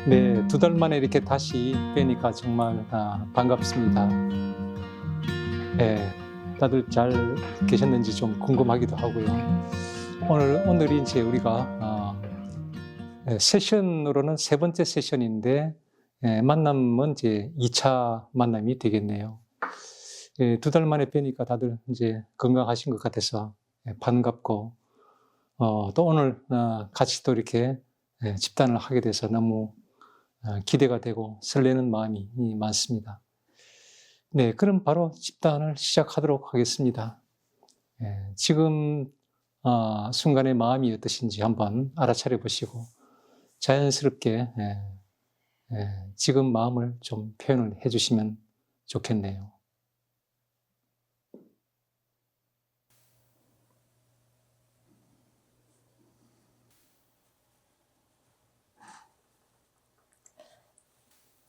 네, 2달 만에 이렇게 다시 뵈니까 정말 반갑습니다. 네, 다들 잘 계셨는지 좀 궁금하기도 하고요. 오늘이 이제 우리가 세션으로는 3번째 세션인데 만남은 이제 2차 만남이 되겠네요. 2달 만에 뵈니까 다들 이제 건강하신 것 같아서 반갑고 또 오늘 같이 또 이렇게 집단을 하게 돼서 너무 기대가 되고 설레는 마음이 많습니다. 네, 그럼 바로 집단을 시작하도록 하겠습니다. 지금 순간의 마음이 어떠신지 한번 알아차려 보시고 자연스럽게 지금 마음을 좀 표현을 해주시면 좋겠네요.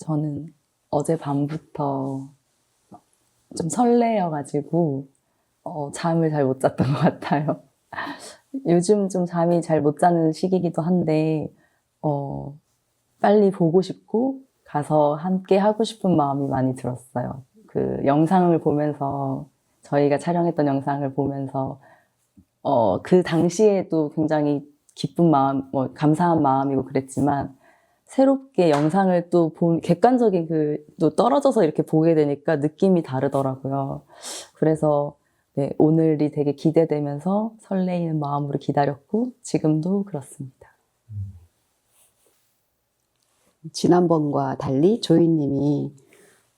저는 어젯밤부터 좀 설레여가지고 잠을 잘 못 잤던 것 같아요. 요즘 좀 잠이 잘 못 자는 시기이기도 한데 빨리 보고 싶고 가서 함께 하고 싶은 마음이 많이 들었어요. 그 영상을 보면서 저희가 촬영했던 영상을 보면서 그 당시에도 굉장히 기쁜 마음, 감사한 마음이고 그랬지만 새롭게 영상을 또 객관적인 또 떨어져서 이렇게 보게 되니까 느낌이 다르더라고요. 그래서 네, 오늘이 되게 기대되면서 설레이는 마음으로 기다렸고 지금도 그렇습니다. 지난번과 달리 조이님이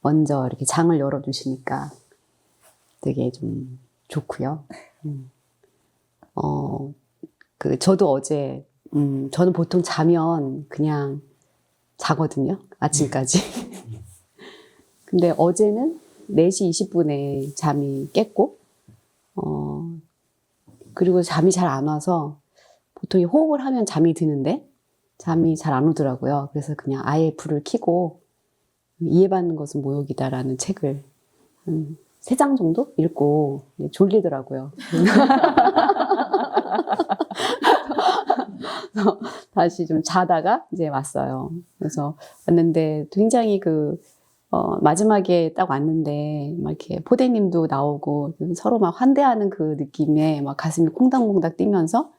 먼저 이렇게 장을 열어주시니까 되게 좀 좋고요. 저도 어제, 저는 보통 자면 그냥 자거든요. 아침까지. 근데 어제는 4시 20분에 잠이 깼고, 그리고 잠이 잘 안 와서 보통 호흡을 하면 잠이 드는데 잠이 잘 안 오더라고요. 그래서 그냥 아예 불을 켜고 이해받는 것은 모욕이다라는 책을 한 3장 정도 읽고 졸리더라고요. 그래서 다시 좀 자다가 이제 왔어요. 그래서 왔는데 굉장히 마지막에 딱 왔는데 막 이렇게 포대님도 나오고 서로 막 환대하는 그 느낌에 막 가슴이 콩닥콩닥 뛰면서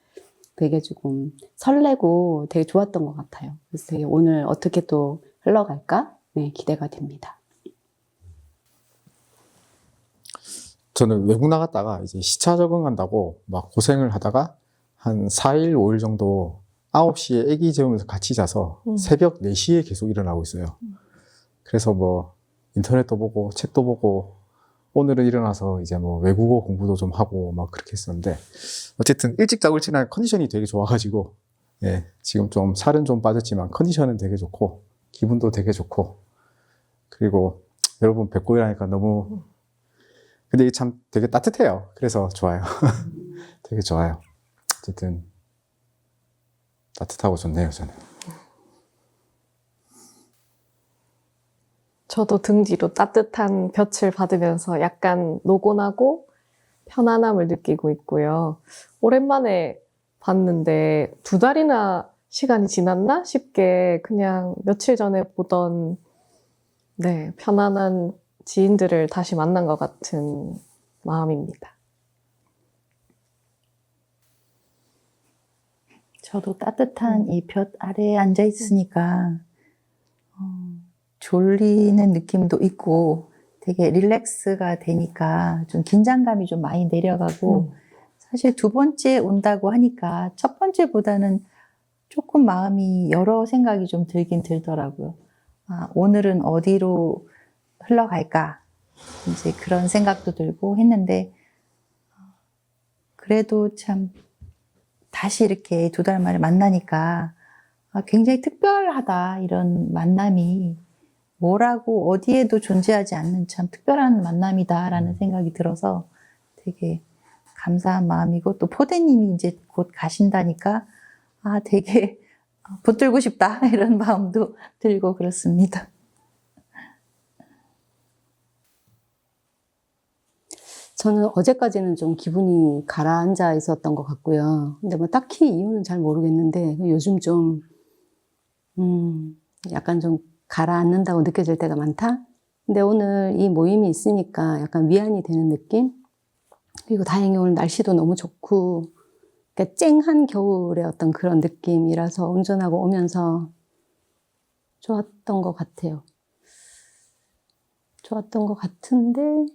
되게 조금 설레고 되게 좋았던 것 같아요. 그래서 되게 오늘 어떻게 또 흘러갈까? 네, 기대가 됩니다. 저는 외국 나갔다가 이제 시차 적응한다고 막 고생을 하다가 한 4일, 5일 정도 9시에 아기 재우면서 같이 자서 새벽 4시에 계속 일어나고 있어요. 그래서 뭐 인터넷도 보고 책도 보고 오늘은 일어나서 이제 뭐 외국어 공부도 좀 하고 막 그렇게 했었는데 어쨌든 일찍 자고 일찍 나면 컨디션이 되게 좋아가지고 예, 지금 좀 살은 좀 빠졌지만 컨디션은 되게 좋고 기분도 되게 좋고 그리고 여러분 뵙고 일하니까 너무 근데 이게 참 되게 따뜻해요. 그래서 좋아요. 되게 좋아요. 어쨌든 따뜻하고 좋네요, 저는. 저도 등 뒤로 따뜻한 볕을 받으면서 약간 노곤하고 편안함을 느끼고 있고요. 오랜만에 봤는데 2달이나 시간이 지났나 싶게 그냥 며칠 전에 보던 편안한 지인들을 다시 만난 것 같은 마음입니다. 저도 따뜻한 이 볕 아래에 앉아 있으니까 졸리는 느낌도 있고 되게 릴렉스가 되니까 좀 긴장감이 좀 많이 내려가고 사실 2번째 온다고 하니까 첫 번째보다는 조금 마음이 여러 생각이 좀 들긴 들더라고요. 오늘은 어디로 흘러갈까? 이제 그런 생각도 들고 했는데 그래도 참 다시 이렇게 2달 만에 만나니까 굉장히 특별하다. 이런 만남이 뭐라고 어디에도 존재하지 않는 참 특별한 만남이다라는 생각이 들어서 되게 감사한 마음이고 또 포대님이 이제 곧 가신다니까 되게 붙들고 싶다 이런 마음도 들고 그렇습니다. 저는 어제까지는 좀 기분이 가라앉아 있었던 것 같고요. 근데 뭐 딱히 이유는 잘 모르겠는데 요즘 좀 약간 좀 가라앉는다고 느껴질 때가 많다. 근데 오늘 이 모임이 있으니까 약간 위안이 되는 느낌? 그리고 다행히 오늘 날씨도 너무 좋고, 그러니까 쨍한 겨울의 어떤 그런 느낌이라서 운전하고 오면서 좋았던 것 같아요. 좋았던 것 같은데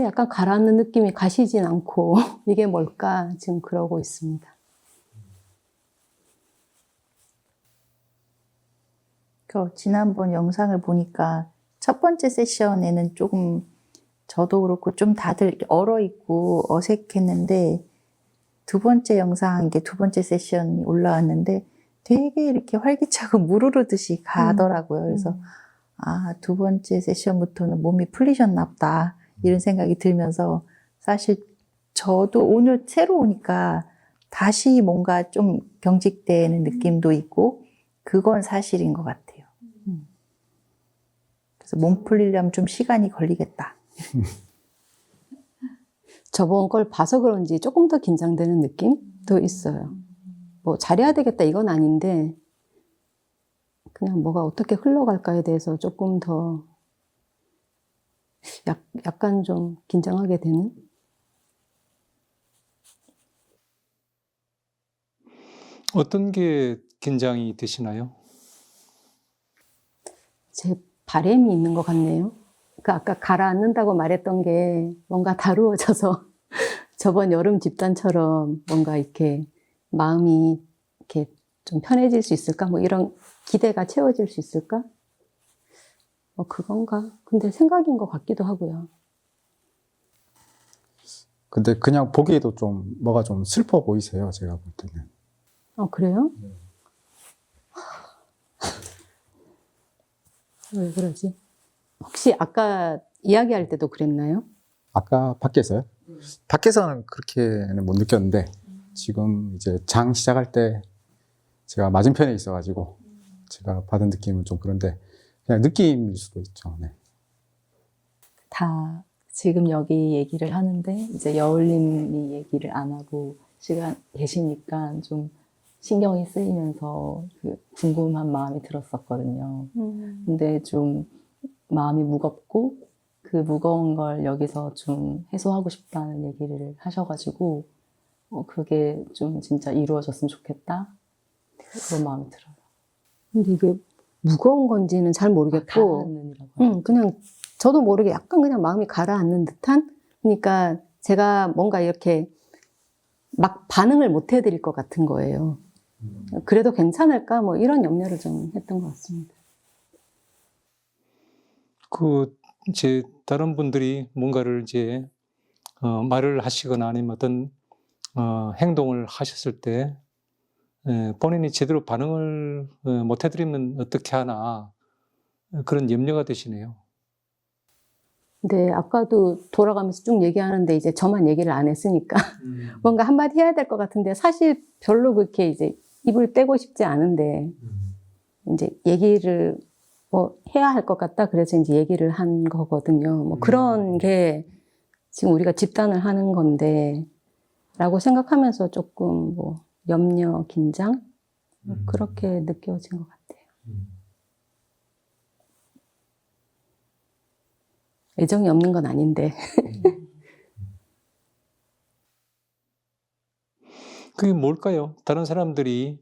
약간 가라앉는 느낌이 가시진 않고 이게 뭘까 지금 그러고 있습니다. 지난번 영상을 보니까 첫 번째 세션에는 조금 저도 그렇고 좀 다들 이렇게 얼어있고 어색했는데 두 번째 영상, 이게 두 번째 세션이 올라왔는데 되게 이렇게 활기차고 무르르듯이 가더라고요. 그래서 두 번째 세션부터는 몸이 풀리셨나 보다 이런 생각이 들면서 사실 저도 오늘 새로 오니까 다시 뭔가 좀 경직되는 느낌도 있고 그건 사실인 것 같아요. 그래서 몸 풀리려면 좀 시간이 걸리겠다. 저번 걸 봐서 그런지 조금 더 긴장되는 느낌도 있어요. 뭐 잘해야 되겠다 이건 아닌데 그냥 뭐가 어떻게 흘러갈까에 대해서 조금 더 약간 좀 긴장하게 되는? 어떤 게 긴장이 되시나요? 제 바람이 있는 것 같네요. 그 아까 가라앉는다고 말했던 게 뭔가 다루어져서 저번 여름 집단처럼 뭔가 이렇게 마음이 이렇게 좀 편해질 수 있을까? 뭐 이런 기대가 채워질 수 있을까? 뭐 그건가? 근데 생각인 것 같기도 하고요. 근데 그냥 보기에도 좀 뭐가 좀 슬퍼 보이세요, 제가 볼 때는. 그래요? 왜 그러지? 혹시 아까 이야기할 때도 그랬나요? 아까 밖에서요? 밖에서는 그렇게는 못 느꼈는데 지금 이제 장 시작할 때 제가 맞은편에 있어가지고 제가 받은 느낌은 좀 그런데 그냥 느낌일 수도 있죠. 네. 다 지금 여기 얘기를 하는데 이제 여울님이 얘기를 안 하고 시간 계시니까 좀 신경이 쓰이면서 그 궁금한 마음이 들었었거든요. 근데 좀 마음이 무겁고 그 무거운 걸 여기서 좀 해소하고 싶다는 얘기를 하셔가지고 그게 좀 진짜 이루어졌으면 좋겠다 그런 마음이 들어요. 근데 이게 무거운 건지는 잘 모르겠고 가라앉는이라고 하죠. 그냥 저도 모르게 약간 그냥 마음이 가라앉는 듯한? 그러니까 제가 뭔가 이렇게 막 반응을 못 해드릴 것 같은 거예요. 그래도 괜찮을까? 뭐 이런 염려를 좀 했던 것 같습니다. 이제 다른 분들이 뭔가를 이제 말을 하시거나 아니면 어떤 행동을 하셨을 때 본인이 제대로 반응을 못 해드리면 어떻게 하나 그런 염려가 되시네요. 근데 아까도 돌아가면서 쭉 얘기하는데 이제 저만 얘기를 안 했으니까 뭔가 한마디 해야 될 것 같은데 사실 별로 그렇게 이제 입을 떼고 싶지 않은데 이제 얘기를 뭐 해야 할 것 같다 그래서 이제 얘기를 한 거거든요. 뭐 그런 게 지금 우리가 집단을 하는 건데 라고 생각하면서 조금 뭐 염려, 긴장 뭐 그렇게 느껴진 것 같아요. 애정이 없는 건 아닌데 그게 뭘까요? 다른 사람들이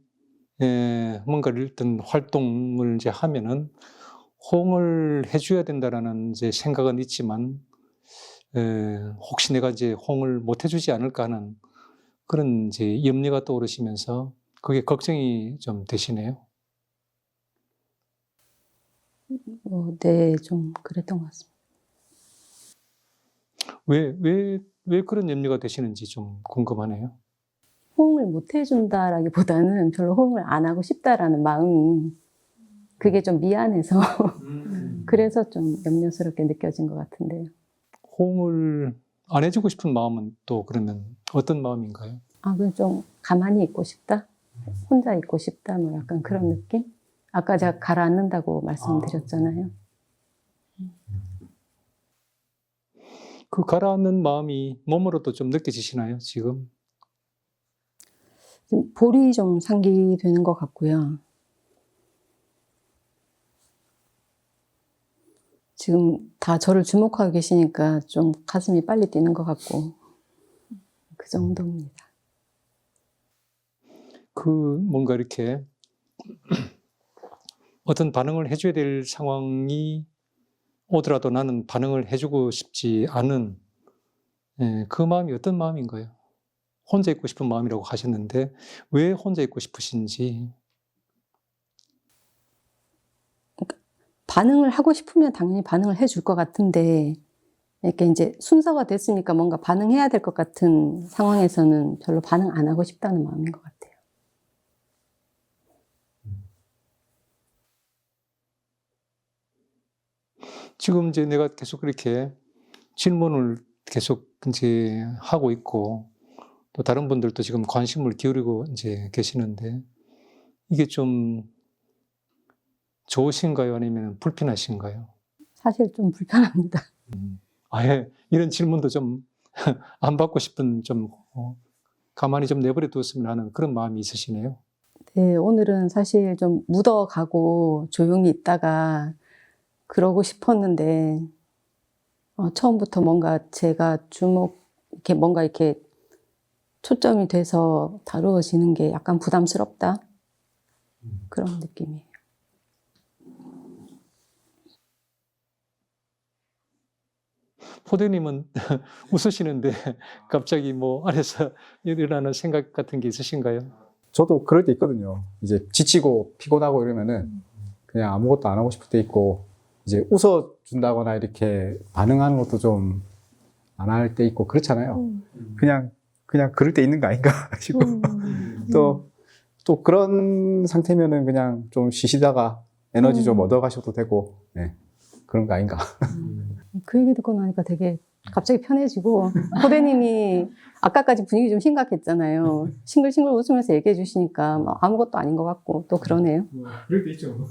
뭔가를 어떤 활동을 이제 하면은 호응을 해줘야 된다라는 이제 생각은 있지만 혹시 내가 이제 호응을 못 해주지 않을까 하는 그런 이제 염려가 떠오르시면서 그게 걱정이 좀 되시네요. 네, 좀 그랬던 것 같습니다. 왜 그런 염려가 되시는지 좀 궁금하네요. 호응을 못 해준다라기보다는 별로 호응을 안 하고 싶다라는 마음이 그게 좀 미안해서 그래서 좀 염려스럽게 느껴진 것 같은데요. 호응을 안 해주고 싶은 마음은 또 그러면 어떤 마음인가요? 그냥 좀 가만히 있고 싶다? 혼자 있고 싶다? 뭐 약간 그런 느낌? 아까 제가 가라앉는다고 말씀드렸잖아요. 그 가라앉는 마음이 몸으로도 좀 느껴지시나요, 지금? 지금 볼이 좀 상기되는 것 같고요. 지금 다 저를 주목하고 계시니까 좀 가슴이 빨리 뛰는 것 같고 그 정도입니다. 그 뭔가 이렇게 어떤 반응을 해줘야 될 상황이 오더라도 나는 반응을 해주고 싶지 않은 그 마음이 어떤 마음인가요? 혼자 있고 싶은 마음이라고 하셨는데 왜 혼자 있고 싶으신지. 반응을 하고 싶으면 당연히 반응을 해줄 것 같은데 이렇게 이제 순서가 됐으니까 뭔가 반응해야 될 것 같은 상황에서는 별로 반응 안 하고 싶다는 마음인 것 같아요. 지금 이제 내가 계속 그렇게 질문을 계속 이제 하고 있고 또 다른 분들도 지금 관심을 기울이고 이제 계시는데 이게 좀 좋으신가요? 아니면 불편하신가요? 사실 좀 불편합니다. 아예 이런 질문도 좀 안 받고 싶은 좀 가만히 좀 내버려 두었으면 하는 그런 마음이 있으시네요. 네, 오늘은 사실 좀 묻어가고 조용히 있다가 그러고 싶었는데 처음부터 뭔가 제가 이렇게 뭔가 이렇게 초점이 돼서 다루어지는 게 약간 부담스럽다. 그런 느낌이에요. 포대님은 웃으시는데 갑자기 뭐 안에서 일어나는 생각 같은 게 있으신가요? 저도 그럴 때 있거든요. 이제 지치고 피곤하고 이러면은 그냥 아무것도 안 하고 싶을 때 있고, 이제 웃어준다거나 이렇게 반응하는 것도 좀 안 할 때 있고 그렇잖아요. 그냥 그럴 때 있는 거 아닌가 싶고. 또 그런 상태면은 그냥 좀 쉬시다가 에너지 좀 얻어가셔도 되고, 네. 그런 거 아닌가. 그 얘기 듣고 나니까 되게 갑자기 편해지고 포대님이 아까까지 분위기 좀 심각했잖아요. 싱글싱글 웃으면서 얘기해 주시니까 뭐 아무것도 아닌 것 같고 또 그러네요. 그럴 때 있죠.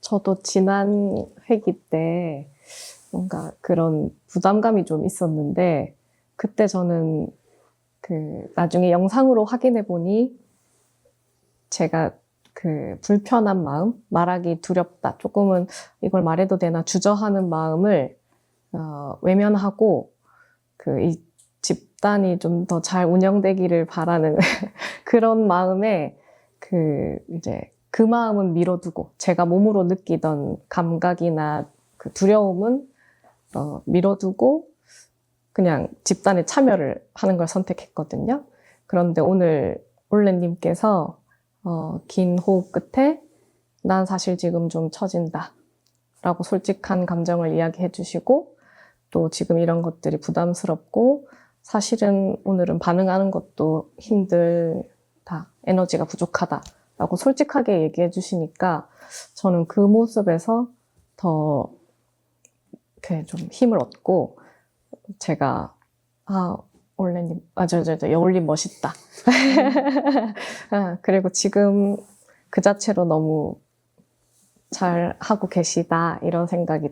저도 지난 회기 때 뭔가 그런 부담감이 좀 있었는데 그때 저는 그 나중에 영상으로 확인해 보니 제가 그 불편한 마음, 말하기 두렵다, 조금은 이걸 말해도 되나 주저하는 마음을 외면하고 그 이 집단이 좀 더 잘 운영되기를 바라는 그런 마음에 이제 그 마음은 미뤄두고 제가 몸으로 느끼던 감각이나 그 두려움은 미뤄두고 그냥 집단에 참여를 하는 걸 선택했거든요. 그런데 오늘 올레님께서 긴 호흡 끝에 난 사실 지금 좀 처진다 라고 솔직한 감정을 이야기해 주시고 또 지금 이런 것들이 부담스럽고 사실은 오늘은 반응하는 것도 힘들다, 에너지가 부족하다 라고 솔직하게 얘기해 주시니까 저는 그 모습에서 더 이렇게 좀 힘을 얻고 제가 올레님, 여울님 멋있다. 그리고 지금 그 자체로 너무 잘 하고 계시다 이런 생각이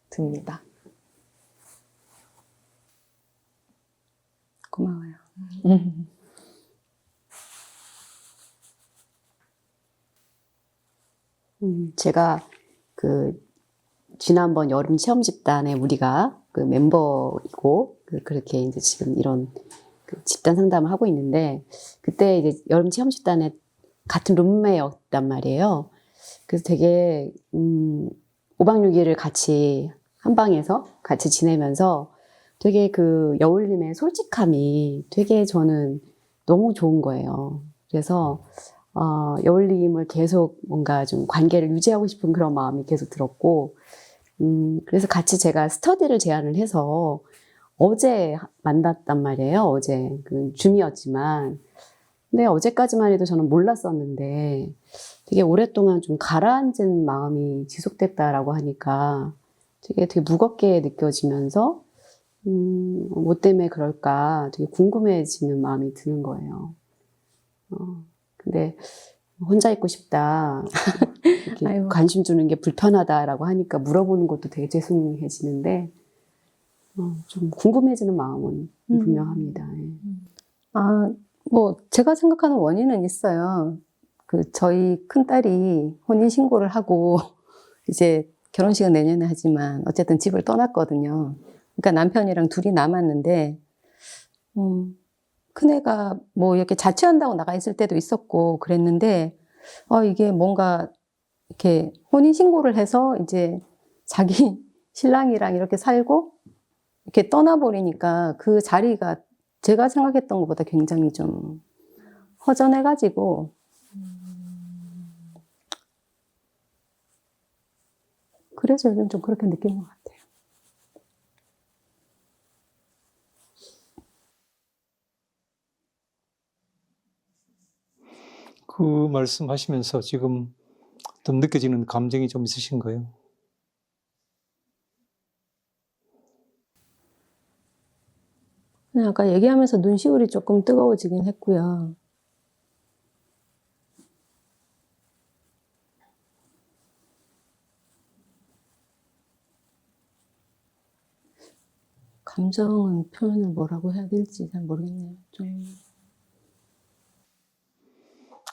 듭니다. 고마워요. 제가 지난번 여름 체험 집단에 우리가 그 멤버이고 그렇게 이제 지금 이런 집단 상담을 하고 있는데 그때 이제 여름 체험 집단에 같은 룸메였단 말이에요. 그래서 되게 5박 6일을 같이 한 방에서 같이 지내면서 되게 그 여울님의 솔직함이 되게 저는 너무 좋은 거예요. 그래서 여울님을 계속 뭔가 좀 관계를 유지하고 싶은 그런 마음이 계속 들었고 그래서 같이 제가 스터디를 제안을 해서 어제 만났단 말이에요. 어제 그 줌이었지만 근데 어제까지만 해도 저는 몰랐었는데 되게 오랫동안 좀 가라앉은 마음이 지속됐다라고 하니까 되게 무겁게 느껴지면서 뭐 때문에 그럴까 되게 궁금해지는 마음이 드는 거예요. 근데 혼자 있고 싶다. 이렇게 아이고. 관심 주는 게 불편하다라고 하니까 물어보는 것도 되게 죄송해지는데 좀 궁금해지는 마음은 분명합니다. 예. 뭐 제가 생각하는 원인은 있어요. 저희 큰딸이 혼인신고를 하고 이제 결혼식은 내년에 하지만 어쨌든 집을 떠났거든요. 그러니까 남편이랑 둘이 남았는데, 큰애가 뭐 이렇게 자취한다고 나가 있을 때도 있었고 그랬는데, 이게 뭔가 이렇게 혼인신고를 해서 이제 자기 신랑이랑 이렇게 살고 이렇게 떠나버리니까 그 자리가 제가 생각했던 것보다 굉장히 좀 허전해가지고, 그래서 요즘 좀 그렇게 느끼는 것 같아요. 그 말씀하시면서 지금 좀 느껴지는 감정이 좀 있으신가요? 그냥 아까 얘기하면서 눈시울이 조금 뜨거워지긴 했고요. 감정은 표현을 뭐라고 해야 될지 잘 모르겠네요. 좀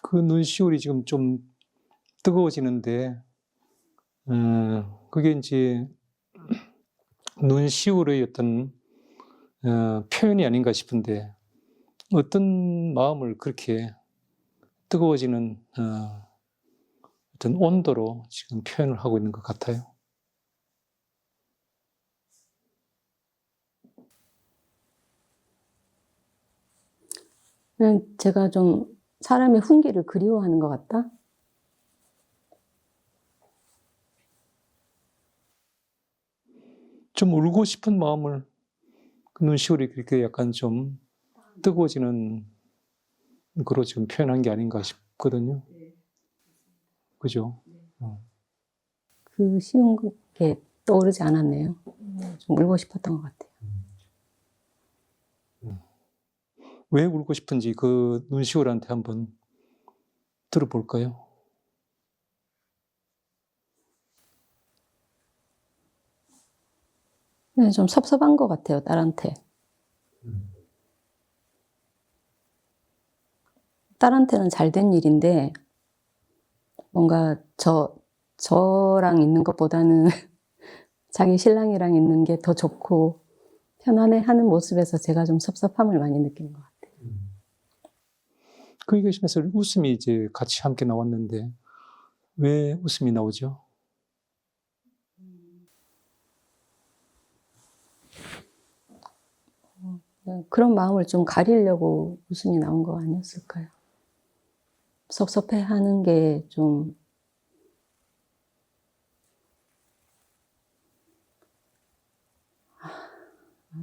그 눈시울이 지금 좀 뜨거워지는데, 그게 이제 눈시울의 어떤 표현이 아닌가 싶은데, 어떤 마음을 그렇게 뜨거워지는 어떤 온도로 지금 표현을 하고 있는 것 같아요. 그냥 제가 좀 사람의 훈계를 그리워하는 것 같다? 좀 울고 싶은 마음을 그 눈시울이 그렇게 약간 좀 뜨거워지는 그로 지금 표현한 게 아닌가 싶거든요. 그죠? 그 쉬운 게 떠오르지 않았네요. 좀 울고 싶었던 것 같아요. 왜 울고 싶은지 그 눈시울한테 한번 들어볼까요? 그냥 좀 섭섭한 것 같아요, 딸한테. 딸한테는 잘 된 일인데, 뭔가 저랑 있는 것보다는 자기 신랑이랑 있는 게 더 좋고 편안해 하는 모습에서 제가 좀 섭섭함을 많이 느끼는 것 같아요. 그 얘기하시면서 웃음이 이제 같이 함께 나왔는데 왜 웃음이 나오죠? 그런 마음을 좀 가리려고 웃음이 나온 거 아니었을까요? 섭섭해 하는 게 좀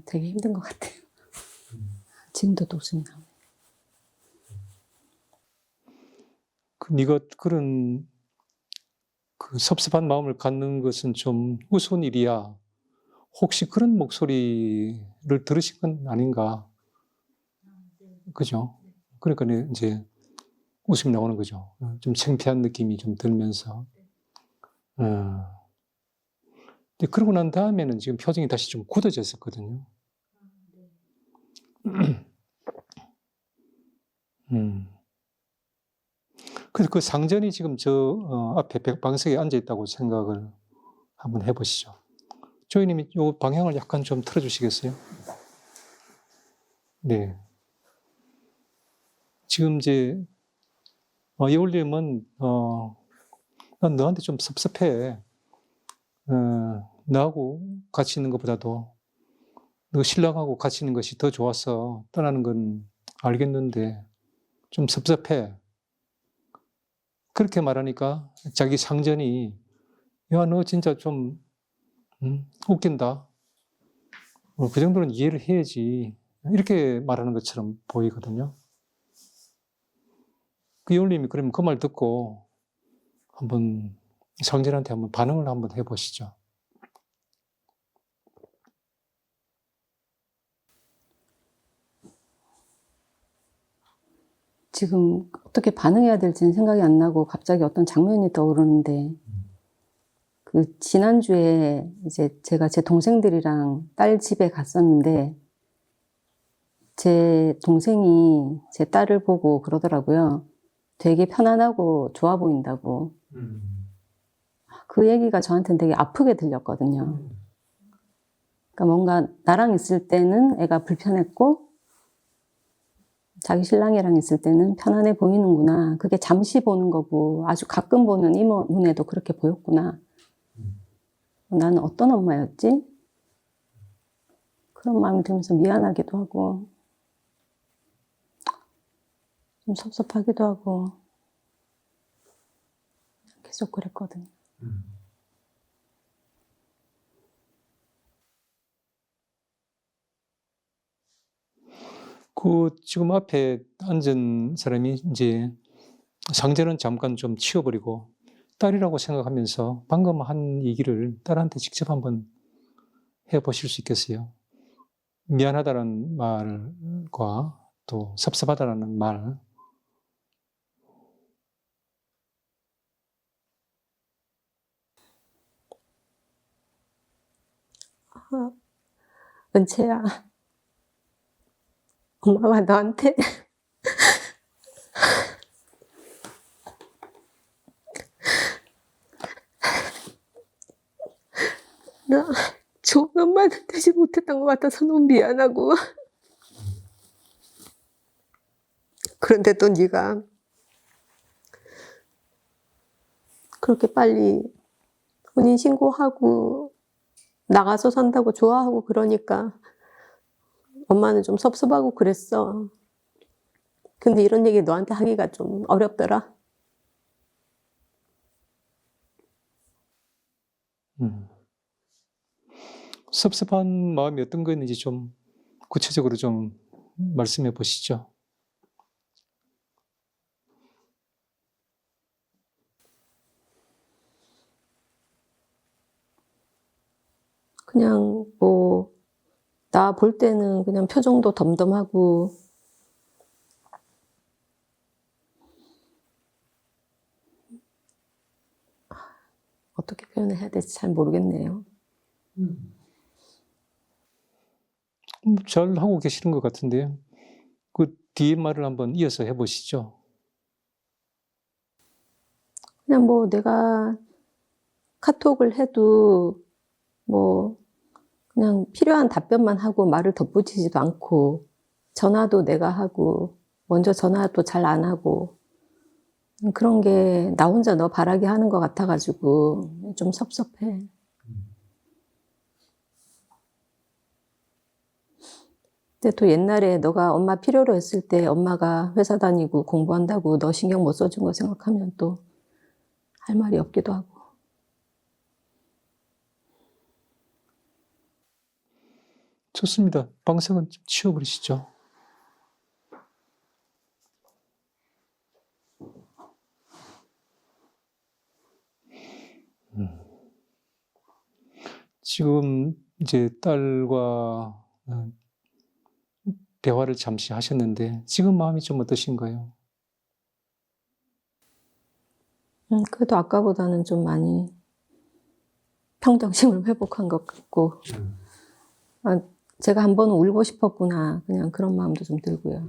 되게 힘든 것 같아요. 지금도 또 웃음이 나오네요. 네가 그런 그 섭섭한 마음을 갖는 것은 좀 우스운 일이야. 혹시 그런 목소리를 들으신 건 아닌가? 그죠? 그러니까 이제 웃음이 나오는 거죠. 좀 창피한 느낌이 좀 들면서. 근데 그러고 난 다음에는 지금 표정이 다시 좀 굳어졌었거든요. 그래서 그 상전이 지금 저 앞에 방석에 앉아 있다고 생각을 한번 해보시죠. 조이님이 이 방향을 약간 좀 틀어주시겠어요? 네. 지금 이제 여울님은 난 너한테 좀 섭섭해. 나하고 같이 있는 것보다도 너 신랑하고 같이 있는 것이 더 좋아서 떠나는 건 알겠는데 좀 섭섭해. 그렇게 말하니까 자기 상전이 야, 너 진짜 좀 웃긴다. 그 정도는 이해를 해야지. 이렇게 말하는 것처럼 보이거든요. 그 여울님이 그러면 그 말 듣고 한번 상전한테 한번 반응을 한번 해보시죠. 지금 어떻게 반응해야 될지는 생각이 안 나고 갑자기 어떤 장면이 떠오르는데, 그 지난주에 이제 제가 제 동생들이랑 딸 집에 갔었는데 제 동생이 제 딸을 보고 그러더라고요. 되게 편안하고 좋아 보인다고. 그 얘기가 저한테는 되게 아프게 들렸거든요. 그러니까 뭔가 나랑 있을 때는 애가 불편했고 자기 신랑이랑 있을 때는 편안해 보이는구나. 그게 잠시 보는 거고 아주 가끔 보는 이모 눈에도 그렇게 보였구나. 나는 어떤 엄마였지? 그런 마음이 들면서 미안하기도 하고 좀 섭섭하기도 하고 계속 그랬거든요. 그 지금 앞에 앉은 사람이 이제 상제는 잠깐 좀 치워버리고 딸이라고 생각하면서 방금 한 얘기를 딸한테 직접 한번 해보실 수 있겠어요? 미안하다는 말과 또 섭섭하다는 말. 은채야, 엄마가 너한테 나 좋은 엄마는 되지 못했던 것 같아서 너무 미안하고 그런데도 네가 그렇게 빨리 혼인신고하고 나가서 산다고 좋아하고 그러니까 엄마는 좀 섭섭하고 그랬어. 근데 이런 얘기 너한테 하기가 좀 어렵더라. 섭섭한 마음이 어떤 거였는지 좀 구체적으로 좀 말씀해 보시죠. 그냥 뭐 나 볼 때는 그냥 표정도 덤덤하고 어떻게 표현을 해야 될지 잘 모르겠네요. 잘 하고 계시는 것 같은데요. 그 뒤에 말을 한번 이어서 해보시죠. 그냥 뭐 내가 카톡을 해도 뭐 그냥 필요한 답변만 하고 말을 덧붙이지도 않고 전화도 내가 하고 먼저 전화도 잘 안 하고 그런 게 나 혼자 너 바라게 하는 것 같아가지고 좀 섭섭해. 근데 또 옛날에 너가 엄마 필요로 했을 때 엄마가 회사 다니고 공부한다고 너 신경 못 써준 거 생각하면 또 할 말이 없기도 하고. 좋습니다. 방석은 좀 치워버리시죠. 지금 이제 딸과 대화를 잠시 하셨는데 지금 마음이 좀 어떠신가요? 그래도 아까보다는 좀 많이 평정심을 회복한 것 같고, 아, 제가 한 번은 울고 싶었구나. 그냥 그런 마음도 좀 들고요.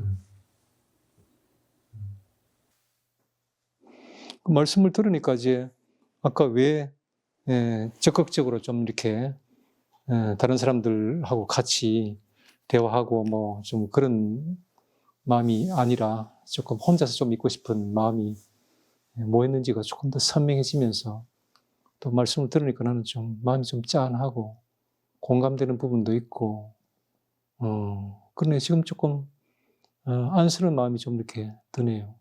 그 말씀을 들으니까 이제 아까 왜 적극적으로 좀 이렇게 다른 사람들하고 같이 대화하고 뭐 좀 그런 마음이 아니라 조금 혼자서 좀 있고 싶은 마음이 뭐였는지가 조금 더 선명해지면서 또 말씀을 들으니까 나는 좀 마음이 좀 짠하고 공감되는 부분도 있고 그러네 지금 조금 안쓰러운 마음이 좀 이렇게 드네요.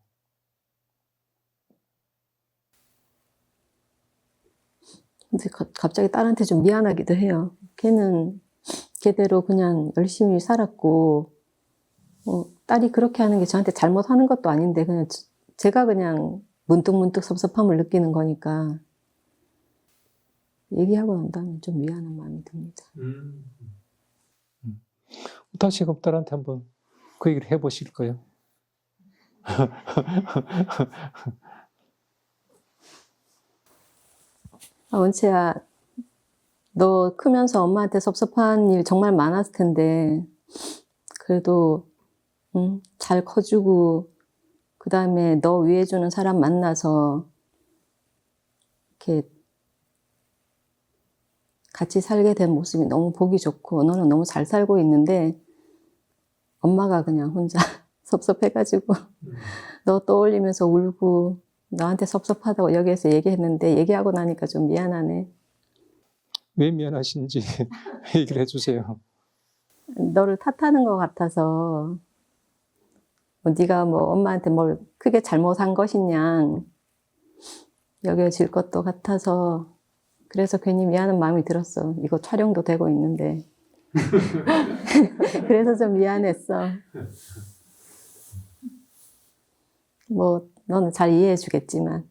근데 갑자기 딸한테 좀 미안하기도 해요. 걔는 걔대로 그냥 열심히 살았고, 딸이 그렇게 하는 게 저한테 잘못하는 것도 아닌데, 그냥 제가 그냥 문득문득 섭섭함을 느끼는 거니까, 얘기하고 난 다음에 좀 미안한 마음이 듭니다. 다시 그럼 딸한테 한번 그 얘기를 해보실까요? 원채야, 너 크면서 엄마한테 섭섭한 일 정말 많았을 텐데, 그래도, 잘 커주고, 그 다음에 너 위해주는 사람 만나서 이렇게 같이 살게 된 모습이 너무 보기 좋고 너는 너무 잘 살고 있는데 엄마가 그냥 혼자 섭섭해가지고 너 떠올리면서 울고 나한테 섭섭하다고 여기에서 얘기했는데 얘기하고 나니까 좀 미안하네. 왜 미안하신지 얘기를 해주세요. 너를 탓하는 것 같아서 네가 뭐 엄마한테 뭘 크게 잘못한 것이냐 여겨질 것도 같아서 그래서 괜히 미안한 마음이 들었어. 이거 촬영도 되고 있는데 그래서 좀 미안했어. 뭐 너는 잘 이해해 주겠지만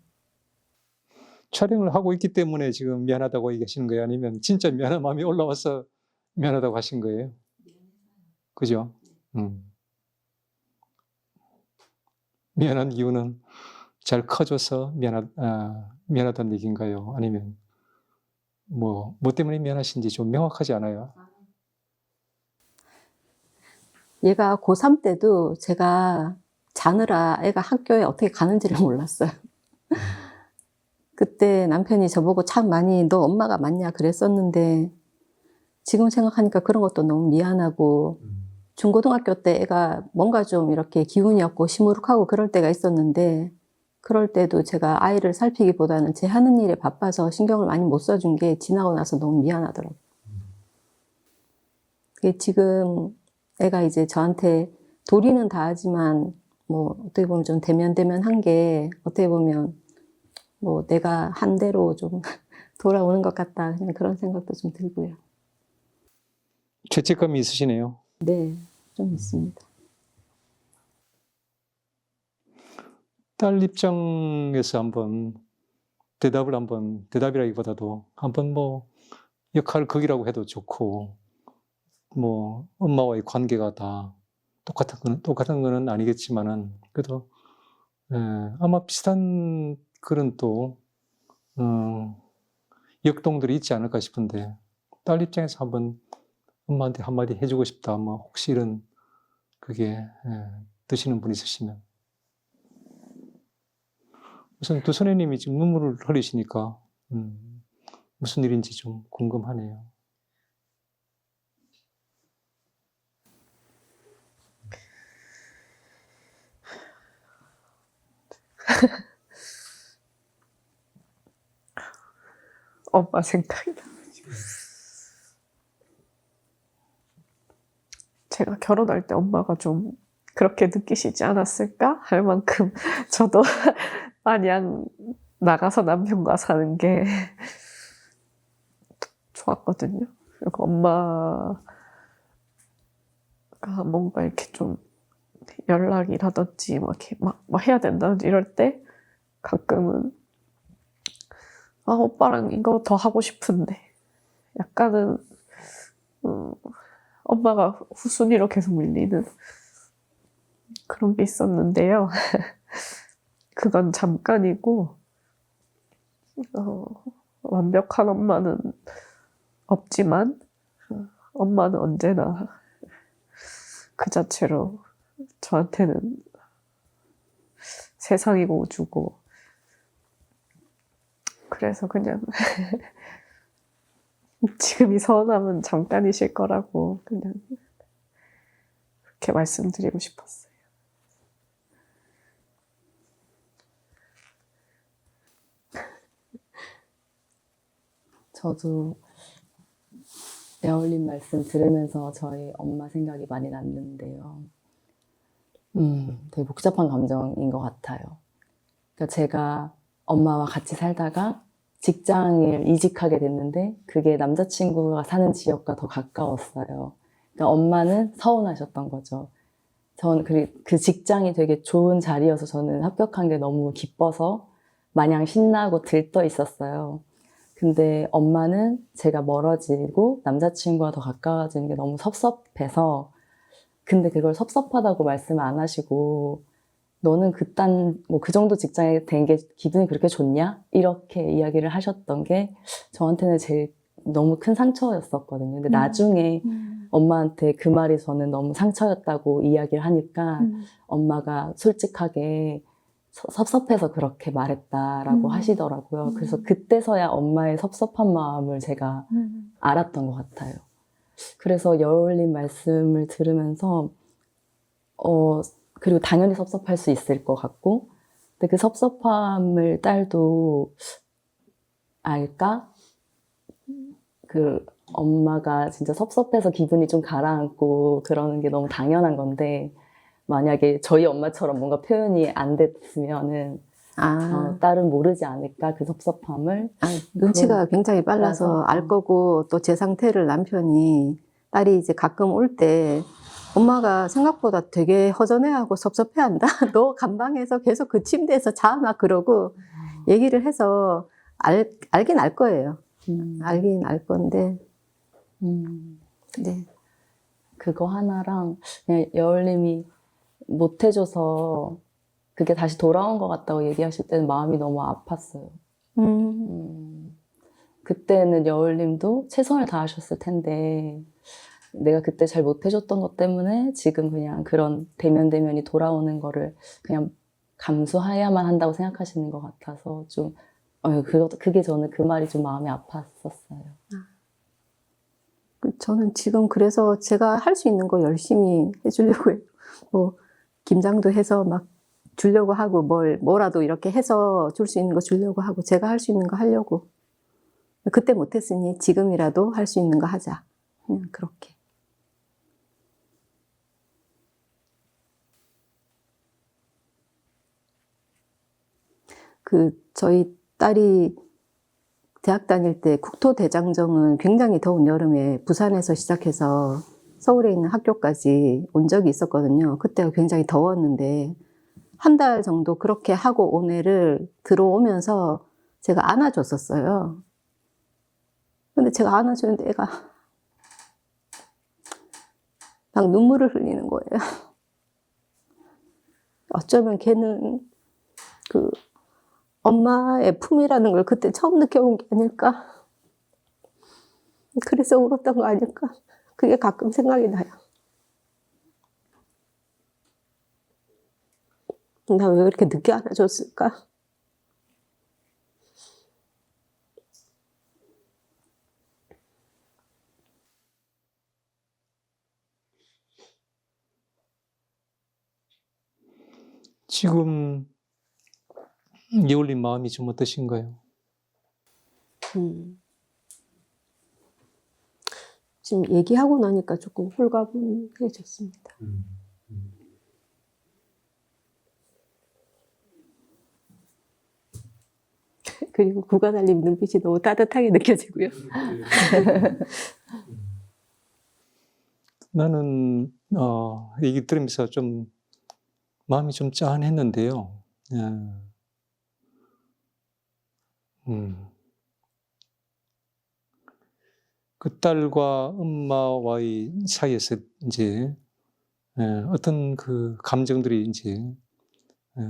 촬영을 하고 있기 때문에 지금 미안하다고 얘기하시는 거예요? 아니면 진짜 미안한 마음이 올라와서 미안하다고 하신 거예요? 그죠? 미안한 이유는 잘 커져서 미안하다는 얘기인가요? 아니면 뭐 때문에 미안하신지 좀 명확하지 않아요? 얘가 고3 때도 제가 자느라 애가 학교에 어떻게 가는지를 몰랐어요. 그때 남편이 저보고 참 많이 너 엄마가 맞냐 그랬었는데 지금 생각하니까 그런 것도 너무 미안하고 중고등학교 때 애가 뭔가 좀 이렇게 기운이 없고 시무룩하고 그럴 때가 있었는데 그럴 때도 제가 아이를 살피기보다는 제 하는 일에 바빠서 신경을 많이 못 써준 게 지나고 나서 너무 미안하더라고요. 그게 지금 애가 이제 저한테 도리는 다 하지만 뭐 어떻게 보면 좀 대면한 게 어떻게 보면 뭐 내가 한 대로 좀 돌아오는 것 같다 그냥 그런 생각도 좀 들고요. 죄책감이 있으시네요. 네, 좀 있습니다. 딸 입장에서 대답이라기보다도 한번 뭐 역할 극이라고 해도 좋고 뭐 엄마와의 관계가 다 똑같은 거는 아니겠지만은 그래도 아마 비슷한 그런 또 역동들이 있지 않을까 싶은데 딸 입장에서 한번 엄마한테 한마디 해주고 싶다. 뭐 혹시 이런 그게 드시는 분 있으시면 우선 두 선생님이 지금 눈물을 흘리시니까 무슨 일인지 좀 궁금하네요. 엄마 생각이 나. 제가 결혼할 때 엄마가 좀 그렇게 느끼시지 않았을까 할 만큼 저도 마냥 나가서 남편과 사는 게 좋았거든요. 그리고 엄마가 뭔가 이렇게 좀 연락이라든지 막 이렇게 막 해야 된다든지 이럴 때 가끔은 오빠랑 이거 더 하고 싶은데 약간은 엄마가 후순위로 계속 밀리는 그런 게 있었는데요. 그건 잠깐이고 완벽한 엄마는 없지만 엄마는 언제나 그 자체로 저한테는 세상이고 우주고 그래서 그냥 지금 이 서운함은 잠깐이실 거라고 그냥 그렇게 말씀드리고 싶었어요. 저도 에어올린 말씀 들으면서 저희 엄마 생각이 많이 났는데요. 되게 복잡한 감정인 것 같아요. 그러니까 제가 엄마와 같이 살다가 직장을 이직하게 됐는데 그게 남자친구가 사는 지역과 더 가까웠어요. 그러니까 엄마는 서운하셨던 거죠. 전 그 직장이 되게 좋은 자리여서 저는 합격한 게 너무 기뻐서 마냥 신나고 들떠 있었어요. 근데 엄마는 제가 멀어지고 남자친구와 더 가까워지는 게 너무 섭섭해서 근데 그걸 섭섭하다고 말씀 안 하시고 너는 그 정도 직장에 된 게 기분이 그렇게 좋냐? 이렇게 이야기를 하셨던 게 저한테는 제일 너무 큰 상처였었거든요. 근데 나중에 엄마한테 그 말이 저는 너무 상처였다고 이야기를 하니까 엄마가 솔직하게 섭섭해서 그렇게 말했다라고 하시더라고요. 그래서 그때서야 엄마의 섭섭한 마음을 제가 알았던 것 같아요. 그래서 여울님 말씀을 들으면서 그리고 당연히 섭섭할 수 있을 것 같고, 근데 그 섭섭함을 딸도 알까? 그 엄마가 진짜 섭섭해서 기분이 좀 가라앉고 그러는 게 너무 당연한 건데, 만약에 저희 엄마처럼 뭔가 표현이 안 됐으면은 딸은 모르지 않을까, 그 섭섭함을. 눈치가 굉장히 빨라서 맞아. 알 거고, 또 제 상태를 남편이, 딸이 이제 가끔 올 때 엄마가 생각보다 되게 허전해하고 섭섭해한다. 너 감방에서 계속 그 침대에서 자, 막 그러고 얘기를 해서 알긴 알 거예요. 알긴 알 건데. 네. 그거 하나랑 그냥 여울님이 못해줘서 그게 다시 돌아온 것 같다고 얘기하실 때는 마음이 너무 아팠어요. 그때는 여울님도 최선을 다하셨을 텐데 내가 그때 잘 못해줬던 것 때문에 지금 그냥 그런 대면대면이 돌아오는 거를 그냥 감수해야만 한다고 생각하시는 것 같아서 좀 그게 저는 그 말이 좀 마음이 아팠었어요. 저는 지금 그래서 제가 할 수 있는 거 열심히 해주려고 해요. 뭐 김장도 해서 막 주려고 하고 뭐라도 이렇게 해서 줄 수 있는 거 주려고 하고 제가 할 수 있는 거 하려고. 그때 못했으니 지금이라도 할 수 있는 거 하자. 그냥 그렇게. 저희 딸이 대학 다닐 때 국토대장정을 굉장히 더운 여름에 부산에서 시작해서 서울에 있는 학교까지 온 적이 있었거든요. 그때가 굉장히 더웠는데 한 달 정도 그렇게 하고 온 애를 들어오면서 제가 안아줬었어요. 근데 제가 안아주는데 애가 막 눈물을 흘리는 거예요. 어쩌면 걔는 그 엄마의 품이라는 걸 그때 처음 느껴본 게 아닐까. 그래서 울었던 거 아닐까. 그게 가끔 생각이 나요. 나 왜 이렇게 늦게 안아줬을까? 지금 여울님 마음이 좀 어떠신가요? 지금 얘기하고 나니까 조금 홀가분해졌습니다. 그리고 구가달님 눈빛이 너무 따뜻하게 느껴지고요. 나는 얘기 들으면서 좀 마음이 좀 짠했는데요. 그 딸과 엄마와의 사이에서 이제 어떤 그 감정들이 이제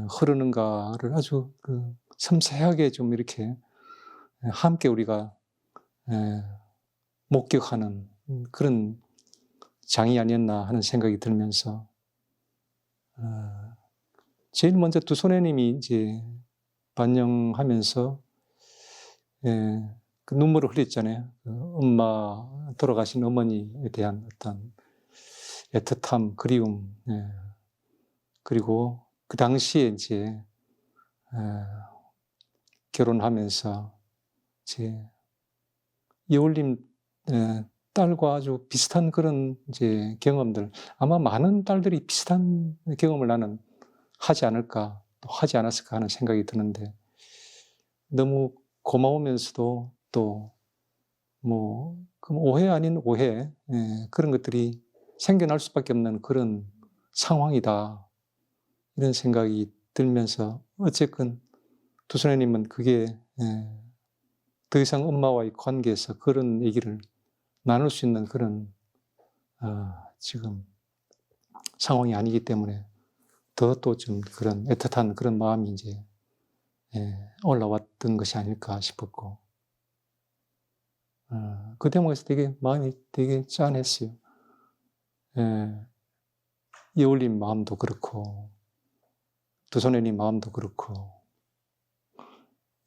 흐르는가를 아주 그 섬세하게 좀 이렇게 함께 우리가 목격하는 그런 장이 아니었나 하는 생각이 들면서 제일 먼저 두소녀님이 이제 반영하면서 그 눈물을 흘렸잖아요. 그 엄마, 돌아가신 어머니에 대한 어떤 애틋함, 그리움, 그리고 그 당시에 이제 결혼하면서 이제 여울님 딸과 아주 비슷한 그런 이제 경험들, 아마 많은 딸들이 비슷한 경험을 나는 하지 않을까, 또 하지 않았을까 하는 생각이 드는데, 너무 고마우면서도 또 뭐 오해 아닌 오해, 그런 것들이 생겨날 수밖에 없는 그런 상황이다, 이런 생각이 들면서 어쨌건 두소녀님은 그게 더 이상 엄마와의 관계에서 그런 얘기를 나눌 수 있는 그런 지금 상황이 아니기 때문에 더 또 좀 그런 애틋한 그런 마음이 이제 올라왔던 것이 아닐까 싶었고, 그 대목에서 되게 마음이 되게 짠했어요. 이올림 마음도 그렇고, 두소년님 마음도 그렇고,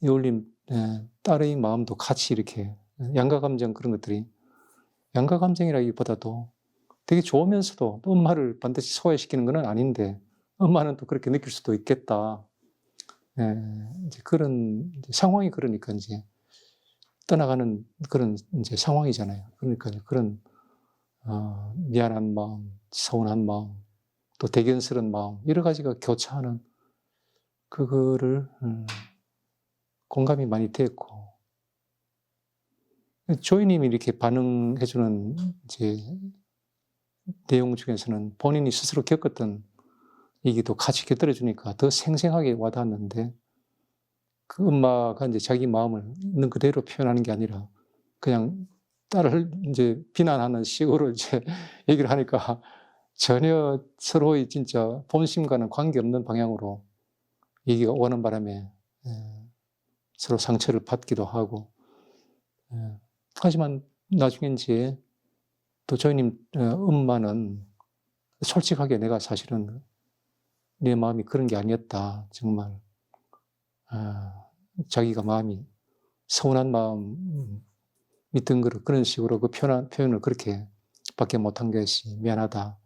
이올림 딸의 마음도 같이 이렇게 양가 감정 그런 것들이 양가 감정이라기보다도 되게 좋으면서도 또 엄마를 반드시 소외시키는 건 아닌데 엄마는 또 그렇게 느낄 수도 있겠다. 이제 그런 이제 상황이 그러니까 이제 떠나가는 그런 이제 상황이잖아요. 그러니까 그런 미안한 마음, 서운한 마음, 또 대견스러운 마음 여러 가지가 교차하는 그거를 공감이 많이 됐고 조이님이 이렇게 반응해주는 이제 내용 중에서는 본인이 스스로 겪었던 얘기도 같이 곁들여주니까 더 생생하게 와닿았는데 그 엄마가 이제 자기 마음을 있는 그대로 표현하는 게 아니라 그냥 딸을 이제 비난하는 식으로 이제 얘기를 하니까 전혀 서로의 진짜 본심과는 관계없는 방향으로 얘기가 오는 바람에 서로 상처를 받기도 하고 하지만 나중에 이제 또 저희님 엄마는 솔직하게 내가 사실은 내 마음이 그런 게 아니었다. 정말 자기가 마음이 서운한 마음이 든 거를 그런 식으로 그 표현을 그렇게 밖에 못한 것이 미안하다.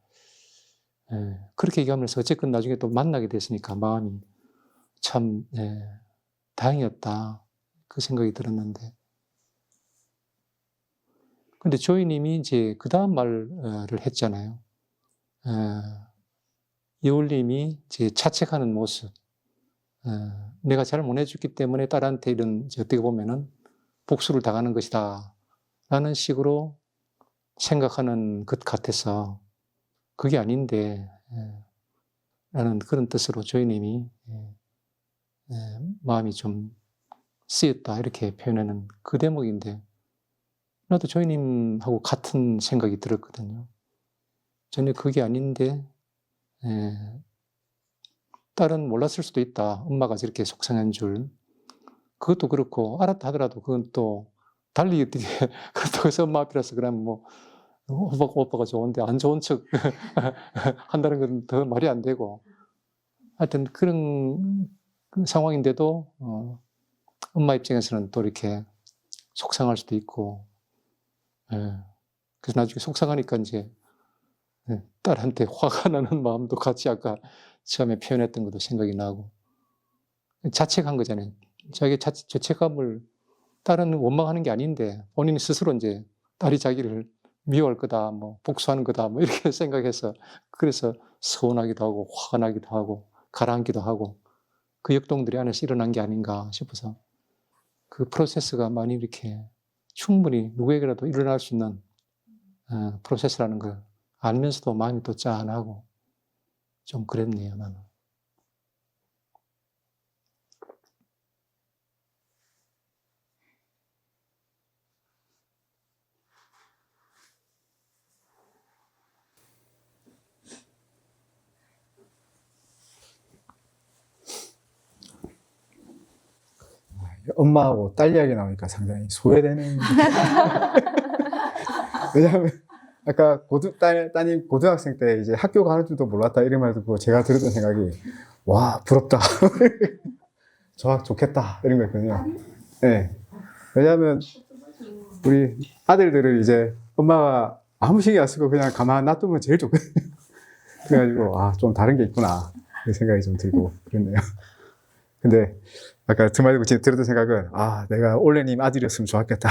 그렇게 얘기하면서 어쨌건 나중에 또 만나게 됐으니까 마음이 참 다행이었다. 그 생각이 들었는데 근데 조이님이 이제 그 다음 말을 했잖아요. 여울님이 이제 자책하는 모습. 내가 잘 못 해줬기 때문에 딸한테 이런 어떻게 보면은 복수를 당하는 것이다. 라는 식으로 생각하는 것 같아서 그게 아닌데 라는 그런 뜻으로 조이님이 마음이 좀 쓰였다. 이렇게 표현하는 그 대목인데 나도 조이님하고 같은 생각이 들었거든요. 전혀 그게 아닌데 딸은 몰랐을 수도 있다. 엄마가 저렇게 속상한 줄. 그것도 그렇고 알았다 하더라도 그건 또 달리 어떻게 그렇다고 해서 엄마 앞이라서 그러면 뭐 오빠가 좋은데 안 좋은 척 한다는 건 더 말이 안 되고 하여튼 그런 상황인데도 엄마 입장에서는 또 이렇게 속상할 수도 있고 그래서 나중에 속상하니까 이제 딸한테 화가 나는 마음도 같이 아까 처음에 표현했던 것도 생각이 나고 자책한 거잖아요. 자기 죄책감을 딸은 원망하는 게 아닌데 본인이 스스로 이제 딸이 자기를 미워할 거다, 뭐 복수하는 거다, 뭐 이렇게 생각해서 그래서 서운하기도 하고 화가 나기도 하고 가라앉기도 하고 그 역동들이 안에서 일어난 게 아닌가 싶어서 그 프로세스가 많이 이렇게 충분히 누구에게라도 일어날 수 있는 프로세스라는 걸 알면서도 마음이 또 짠하고 좀 그랬네요, 나는. 엄마하고 딸 이야기 나오니까 상당히 소외되는. 왜냐하면 아까 따님 고등학생 때 이제 학교 가는 줄도 몰랐다 이런 말 듣고 제가 들었던 생각이 와 부럽다. 저 학 좋겠다 이런 거였거든요. 네. 왜냐하면 우리 아들들을 이제 엄마가 아무 신경 안 쓰고 그냥 가만 놔두면 제일 좋거든요. 그래가지고 좀 다른 게 있구나 그 생각이 좀 들고 그랬네요. 근데 아까 그 말 듣고 들었던 생각은 내가 올레님 아들이었으면 좋았겠다.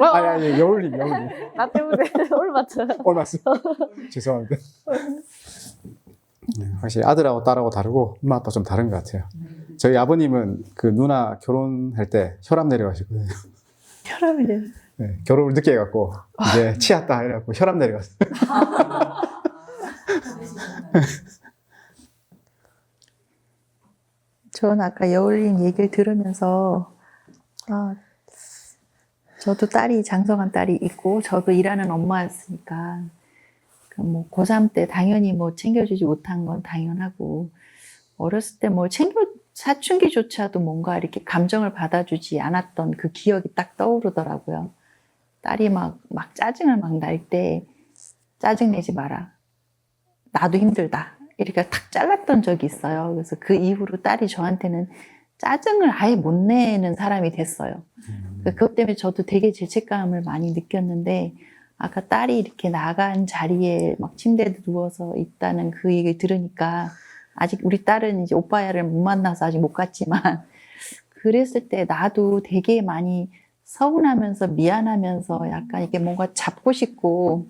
아니 여울님. 나 때문에 올맞죠. 올맞어. 죄송합니다. 네, 확실히 아들하고 딸하고 다르고 엄마 아빠 좀 다른 것 같아요. 저희 아버님은 그 누나 결혼할 때 혈압 내려가시거든요. 혈압이 돼. 네, 결혼을 늦게 해갖고 이제 치았다 이래갖고 혈압 내려갔어요. 저는 아까 여울님 얘기를 들으면서 저도 장성한 딸이 있고 저도 일하는 엄마였으니까 뭐 고3 때 당연히 뭐 챙겨주지 못한 건 당연하고 어렸을 때 뭐 사춘기조차도 뭔가 이렇게 감정을 받아주지 않았던 그 기억이 딱 떠오르더라고요. 딸이 막 짜증을 막 날 때 짜증내지 마라. 나도 힘들다. 이렇게 탁 잘랐던 적이 있어요. 그래서 그 이후로 딸이 저한테는 짜증을 아예 못 내는 사람이 됐어요. 그것 때문에 저도 되게 죄책감을 많이 느꼈는데 아까 딸이 이렇게 나간 자리에 막 침대에 누워서 있다는 그 얘기를 들으니까 아직 우리 딸은 이제 오빠야를 못 만나서 아직 못 갔지만 그랬을 때 나도 되게 많이 서운하면서 미안하면서 약간 이게 뭔가 잡고 싶고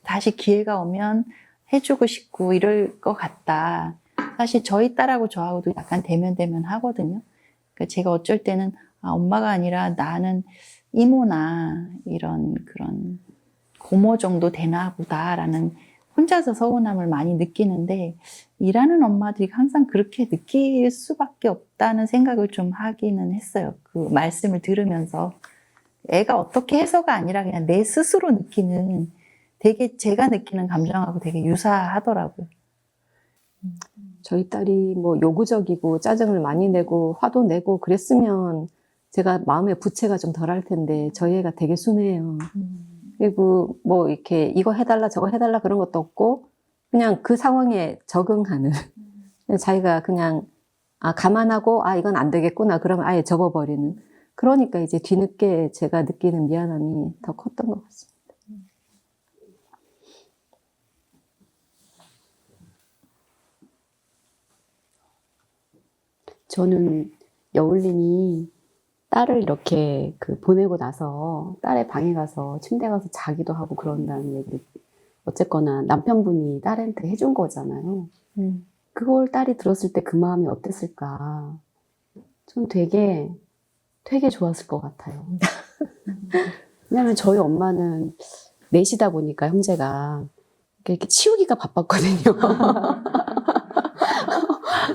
다시 기회가 오면 해주고 싶고 이럴 것 같다. 사실 저희 딸하고 저하고도 약간 대면 하거든요. 그러니까 제가 어쩔 때는 엄마가 아니라 나는 이모나 이런 그런 고모 정도 되나 보다라는 혼자서 서운함을 많이 느끼는데 일하는 엄마들이 항상 그렇게 느낄 수밖에 없다는 생각을 좀 하기는 했어요. 그 말씀을 들으면서 애가 어떻게 해서가 아니라 그냥 내 스스로 느끼는 되게 제가 느끼는 감정하고 되게 유사하더라고요. 저희 딸이 뭐 요구적이고 짜증을 많이 내고 화도 내고 그랬으면 제가 마음의 부채가 좀 덜할 텐데 저희 애가 되게 순해요. 그리고 뭐 이렇게 이거 해달라 저거 해달라 그런 것도 없고 그냥 그 상황에 적응하는 그냥 자기가 그냥 감안하고 이건 안 되겠구나 그러면 아예 접어버리는 그러니까 이제 뒤늦게 제가 느끼는 미안함이 더 컸던 것 같습니다. 저는 여울님이 딸을 이렇게 보내고 나서 딸의 방에 가서 침대 가서 자기도 하고 그런다는 얘기를 어쨌거나 남편분이 딸한테 해준 거잖아요. 그걸 딸이 들었을 때 그 마음이 어땠을까? 전 되게 좋았을 것 같아요. 왜냐면 저희 엄마는 넷이다 보니까 형제가 이렇게 치우기가 바빴거든요.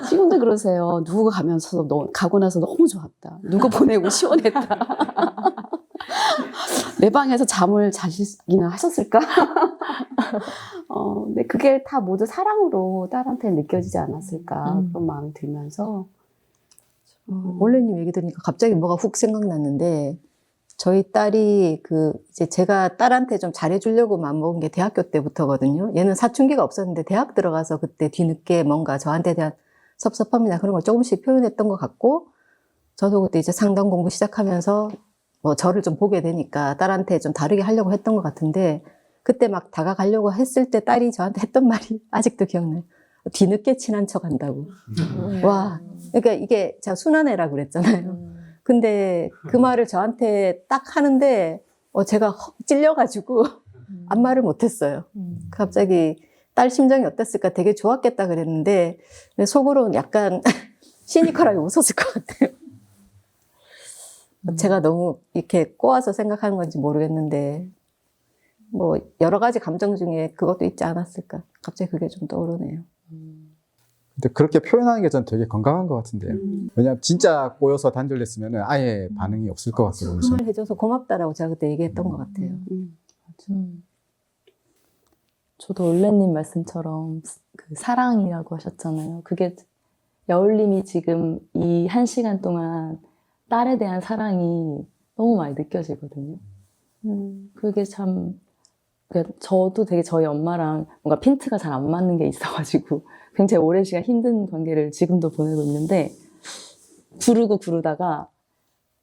지금도 그러세요. 누구 가면서 가고 나서 너무 좋았다. 누구 보내고 시원했다. 내 방에서 잠을 자시기나 하셨을까? 근데 그게 다 모두 사랑으로 딸한테 느껴지지 않았을까 그런 마음이 들면서 원래님 얘기 들으니까 갑자기 뭐가 훅 생각났는데 저희 딸이 이제 제가 딸한테 좀 잘해주려고 마음먹은 게 대학교 때부터거든요. 얘는 사춘기가 없었는데 대학 들어가서 그때 뒤늦게 뭔가 저한테 대한 섭섭함이나 그런 걸 조금씩 표현했던 것 같고 저도 그때 이제 상담 공부 시작하면서 뭐 저를 좀 보게 되니까 딸한테 좀 다르게 하려고 했던 것 같은데 그때 막 다가가려고 했을 때 딸이 저한테 했던 말이 아직도 기억나요. 뒤늦게 친한 척 한다고. 와. 그러니까 이게 제가 순한 애라고 그랬잖아요. 근데 그 말을 저한테 딱 하는데 제가 헉 찔려가지고 아무 말을 못했어요. 갑자기 딸 심정이 어땠을까 되게 좋았겠다 그랬는데 속으로는 약간 시니컬하게 웃었을 것 같아요. 제가 너무 이렇게 꼬아서 생각하는 건지 모르겠는데 뭐 여러 가지 감정 중에 그것도 있지 않았을까. 갑자기 그게 좀 떠오르네요. 근데 그렇게 표현하는 게 전 되게 건강한 것 같은데요. 왜냐하면 진짜 꼬여서 단절됐으면 아예 반응이 없을 것 같거든요. 정말 해줘서 고맙다라고 제가 그때 얘기했던 것 같아요. 저도 올레님 말씀처럼 그 사랑이라고 하셨잖아요. 그게 여울님이 지금 이 1시간 동안 딸에 대한 사랑이 너무 많이 느껴지거든요. 그게 참 그러니까 저도 되게 저희 엄마랑 뭔가 핀트가 잘 안 맞는 게 있어가지고 굉장히 오랜 시간 힘든 관계를 지금도 보내고 있는데 구르다가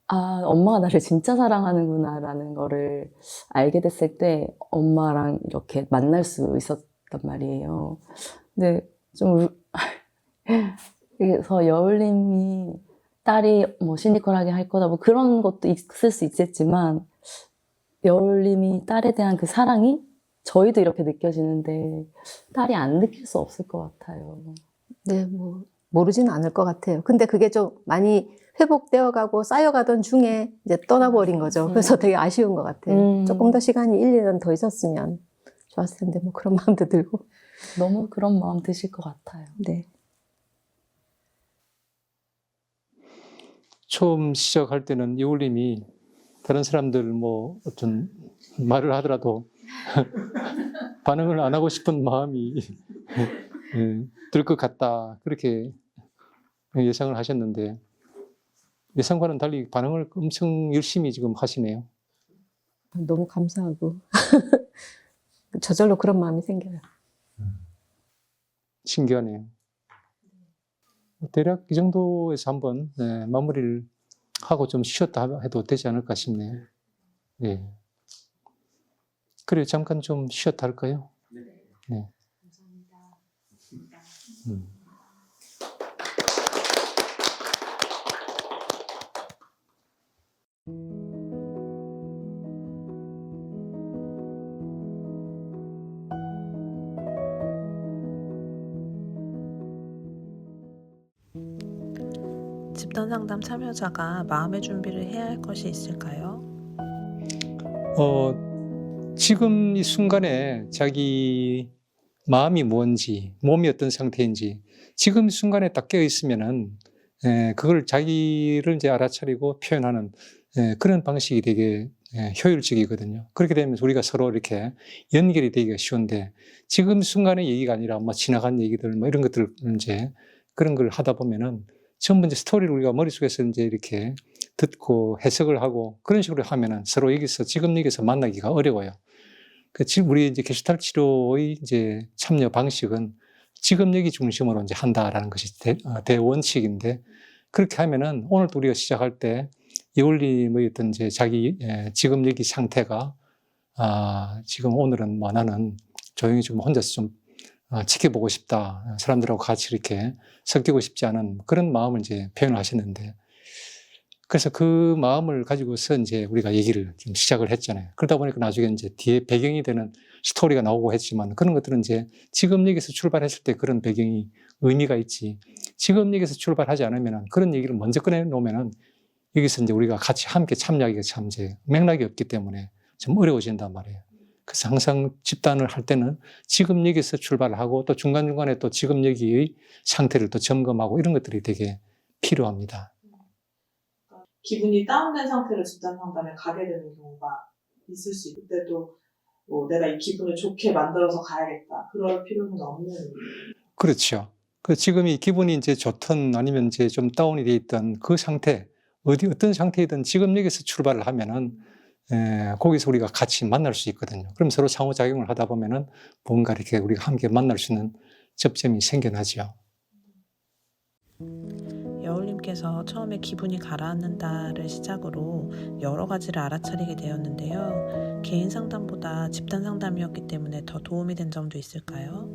엄마가 나를 진짜 사랑하는구나 라는 거를 알게 됐을 때 엄마랑 이렇게 만날 수 있었단 말이에요. 근데 좀 그래서 여울님이 딸이 뭐 시니컬하게 할 거다 뭐 그런 것도 있을 수 있겠지만 여울님이 딸에 대한 그 사랑이 저희도 이렇게 느껴지는데 딸이 안 느낄 수 없을 것 같아요. 네, 뭐 모르지는 않을 것 같아요. 근데 그게 좀 많이 회복되어 가고 쌓여가던 중에 이제 떠나버린 거죠. 그래서 되게 아쉬운 것 같아요. 조금 더 시간이 1, 2년 더 있었으면 좋았을 텐데 뭐 그런 마음도 들고. 너무 그런 마음 드실 것 같아요. 네. 처음 시작할 때는 여울님이 다른 사람들 뭐 어떤 말을 하더라도 반응을 안 하고 싶은 마음이 들 것 같다. 그렇게 예상을 하셨는데 예상과는 달리 반응을 엄청 열심히 지금 하시네요. 너무 감사하고 저절로 그런 마음이 생겨요. 신기하네요. 대략 이 정도에서 한번 마무리를 하고 좀 쉬었다 해도 되지 않을까 싶네요. 예. 그래 잠깐 좀 쉬었다 할까요? 네. 감사합니다. 집단 상담 참여자가 마음의 준비를 해야 할 것이 있을까요? 지금 이 순간에 자기 마음이 뭔지, 몸이 어떤 상태인지 지금 이 순간에 딱 깨어 있으면은 그걸 자기를 이제 알아차리고 표현하는 그런 방식이 되게 효율적이거든요. 그렇게 되면 우리가 서로 이렇게 연결이 되기가 쉬운데 지금 순간의 얘기가 아니라 뭐 지나간 얘기들 뭐 이런 것들 이제 그런 걸 하다 보면은 전부 이제 스토리를 우리가 머릿속에서 이제 이렇게 듣고 해석을 하고 그런 식으로 하면은 서로 여기서 지금 여기서 만나기가 어려워요. 지금 우리 이제 게슈탈트 치료의 이제 참여 방식은 지금 여기 중심으로 이제 한다라는 것이 대원칙인데 그렇게 하면은 오늘도 우리가 시작할 때 이올림의 어떤 이제 자기 지금 여기 상태가 지금 오늘은 뭐 나는 조용히 좀 혼자서 좀 지켜보고 싶다. 사람들하고 같이 이렇게 섞이고 싶지 않은 그런 마음을 이제 표현을 하셨는데 그래서 그 마음을 가지고서 이제 우리가 얘기를 좀 시작을 했잖아요. 그러다 보니까 나중에 이제 뒤에 배경이 되는 스토리가 나오고 했지만 그런 것들은 이제 지금 여기서 출발했을 때 그런 배경이 의미가 있지. 지금 여기서 출발하지 않으면 그런 얘기를 먼저 꺼내놓으면은 여기서 이제 우리가 같이 함께 참여하기가 참 이제 맥락이 없기 때문에 좀 어려워진단 말이에요. 그래서 항상 집단을 할 때는 지금 여기서 출발을 하고 또 중간중간에 또 지금 여기의 상태를 또 점검하고 이런 것들이 되게 필요합니다. 기분이 다운된 상태로 집단 상담에 가게 되는 경우가 있을 수 있고 그때도 뭐 내가 이 기분을 좋게 만들어서 가야겠다 그럴 필요는 없는. 그렇죠. 지금 이 기분이 이제 좋든 아니면 이제 좀 다운이 돼 있던 그 상태 어떤 상태이든 지금 여기서 출발을 하면은 거기서 우리가 같이 만날 수 있거든요. 그럼 서로 상호작용을 하다 보면은 뭔가 이렇게 우리가 함께 만날 수 있는 접점이 생겨나죠. 여울님께서 처음에 기분이 가라앉는다를 시작으로 여러 가지를 알아차리게 되었는데요. 개인 상담보다 집단 상담이었기 때문에 더 도움이 된 점도 있을까요?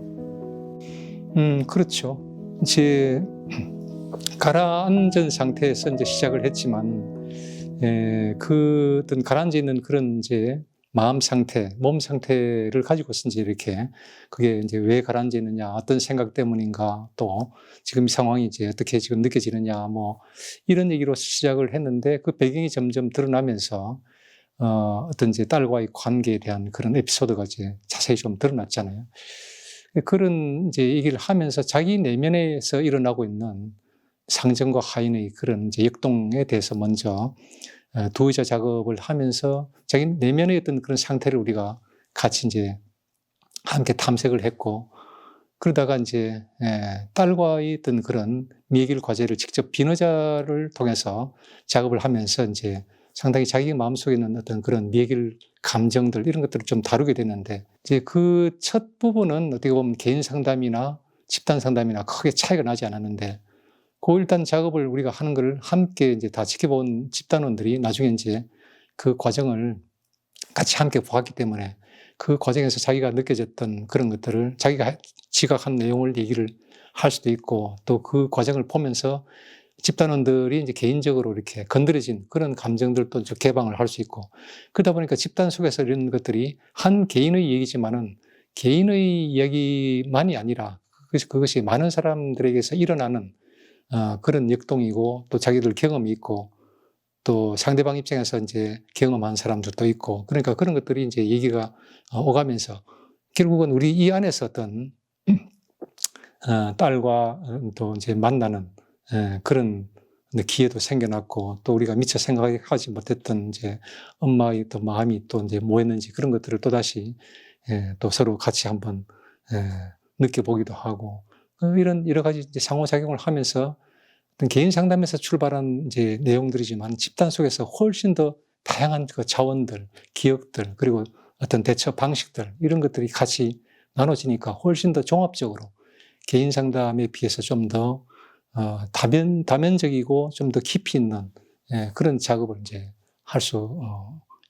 그렇죠. 이제 가라앉은 상태에서 이제 시작을 했지만 그 어떤 가라앉아 있는 그런 이제 마음 상태, 몸 상태를 가지고서 이제 이렇게 그게 이제 왜 가라앉아 있느냐, 어떤 생각 때문인가, 또 지금 이 상황이 이제 어떻게 지금 느껴지느냐, 뭐 이런 얘기로 시작을 했는데 그 배경이 점점 드러나면서 어떤 이제 딸과의 관계에 대한 그런 에피소드가 이제 자세히 좀 드러났잖아요. 그런 이제 얘기를 하면서 자기 내면에서 일어나고 있는 상정과 하인의 그런 이제 역동에 대해서 먼저 두의자 작업을 하면서 자기 내면의 어떤 그런 상태를 우리가 같이 이제 함께 탐색을 했고 그러다가 이제 딸과의 어떤 그런 미해결 과제를 직접 비너자를 통해서 작업을 하면서 이제 상당히 자기 마음속에 있는 어떤 그런 미해결 감정들 이런 것들을 좀 다루게 됐는데 이제 그 첫 부분은 어떻게 보면 개인 상담이나 집단 상담이나 크게 차이가 나지 않았는데 그 일단 작업을 우리가 하는 걸 함께 이제 다 지켜본 집단원들이 나중에 이제 그 과정을 같이 함께 보았기 때문에 그 과정에서 자기가 느껴졌던 그런 것들을 자기가 지각한 내용을 얘기를 할 수도 있고 또 그 과정을 보면서 집단원들이 이제 개인적으로 이렇게 건드려진 그런 감정들도 이제 개방을 할 수 있고 그러다 보니까 집단 속에서 이런 것들이 한 개인의 얘기지만은 개인의 이야기만이 아니라 그것이 많은 사람들에게서 일어나는 그런 역동이고 또 자기들 경험이 있고 또 상대방 입장에서 이제 경험한 사람들도 있고 그러니까 그런 것들이 이제 얘기가 오가면서 결국은 우리 이 안에서 어떤 딸과 또 이제 만나는 그런 기회도 생겨났고 또 우리가 미처 생각하지 못했던 이제 엄마의 또 마음이 또 이제 뭐였는지 그런 것들을 또 다시 또 서로 같이 한번 느껴보기도 하고 이런 여러 가지 이제 상호작용을 하면서 어떤 개인 상담에서 출발한 이제 내용들이지만 집단 속에서 훨씬 더 다양한 그 자원들, 기억들, 그리고 어떤 대처 방식들 이런 것들이 같이 나눠지니까 훨씬 더 종합적으로 개인 상담에 비해서 좀 더 다면적이고 좀 더 깊이 있는 그런 작업을 이제 할 수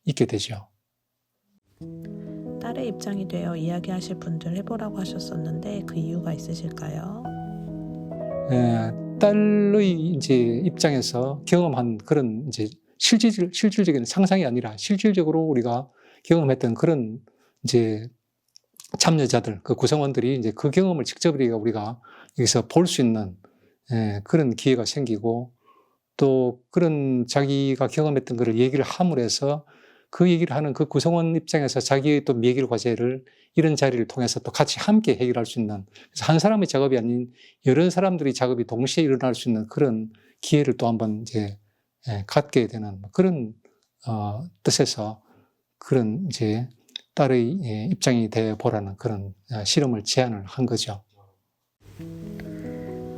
있게 되죠. 딸의 입장이 되어 이야기하실 분들 해보라고 하셨었는데 그 이유가 있으실까요? 딸의 이제 입장에서 경험한 그런 이제 실질적인 상상이 아니라 실질적으로 우리가 경험했던 그런 이제 참여자들, 그 구성원들이 이제 그 경험을 직접 우리가 여기서 볼 수 있는 그런 기회가 생기고 또 그런 자기가 경험했던 것을 얘기를 함으로 해서 그 얘기를 하는 그 구성원 입장에서 자기의 또 미해결 과제를 이런 자리를 통해서 또 같이 함께 해결할 수 있는, 그래서 한 사람의 작업이 아닌 여러 사람들의 작업이 동시에 일어날 수 있는 그런 기회를 또 한번 이제 갖게 되는 그런 뜻에서 그런 이제 딸의 입장이 되어 보라는 그런 실험을 제안을 한 거죠.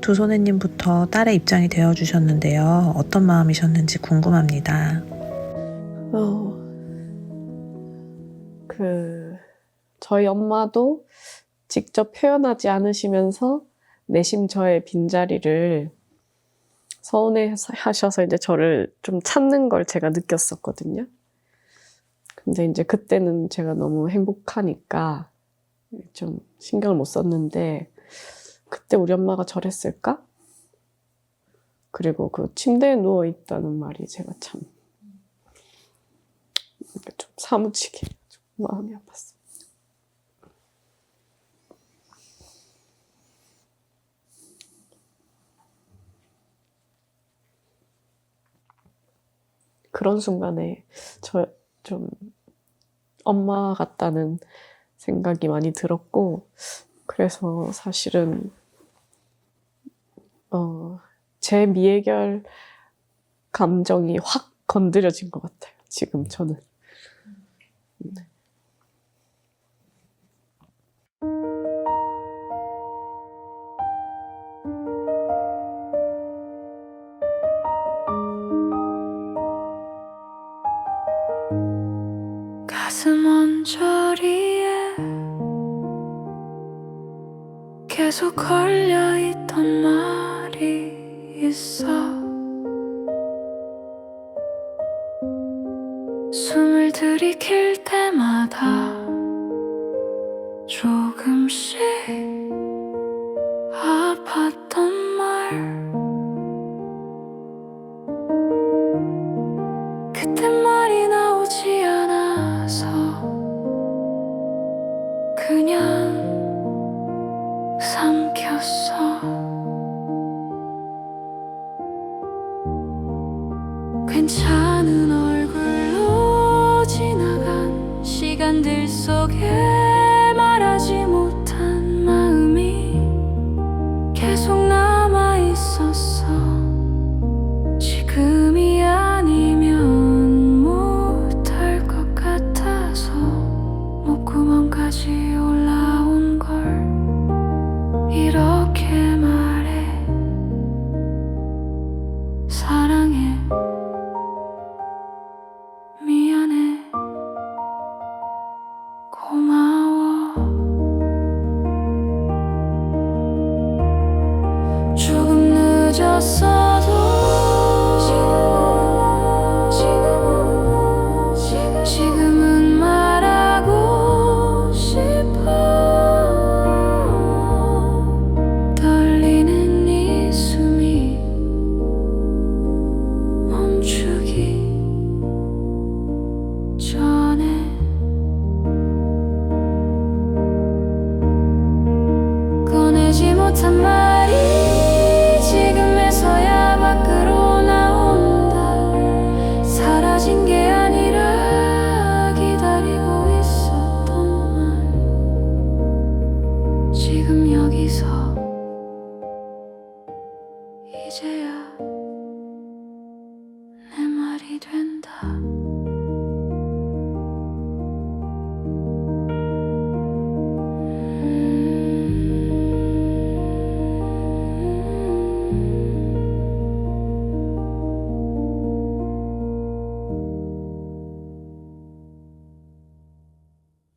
두소네님부터 딸의 입장이 되어주셨는데요. 어떤 마음이셨는지 궁금합니다. 저희 엄마도 직접 표현하지 않으시면서 내심 저의 빈자리를 서운해 하셔서 이제 저를 좀 찾는 걸 제가 느꼈었거든요. 근데 이제 그때는 제가 너무 행복하니까 좀 신경을 못 썼는데 그때 우리 엄마가 저랬을까? 그리고 그 침대에 누워있다는 말이 제가 참 좀 사무치게 좀 마음이 아팠어요. 그런 순간에 저 좀 엄마 같다는 생각이 많이 들었고, 그래서 사실은 제 미해결 감정이 확 건드려진 것 같아요. 지금 저는. 네. 가슴 언저리에 계속 걸려있던 말이 있어. 숨을 들이킬 때마다 조금씩 아팠던 말. 그때 말이 나오지 않아서 그냥 삼켰어. 괜찮은 얼굴로 지나간 시간들 속에 말하지 못한 마음이 계속 남아 있었어. 지금이 아니면 못할 것 같아서 목구멍까지 올라온 걸 이렇게 말해. 사랑해, 미안해, 고마워. 조금 늦었어도 지금은 말하고 싶어. 떨리는 이 숨이 멈추기 전에 꺼내지 못한 말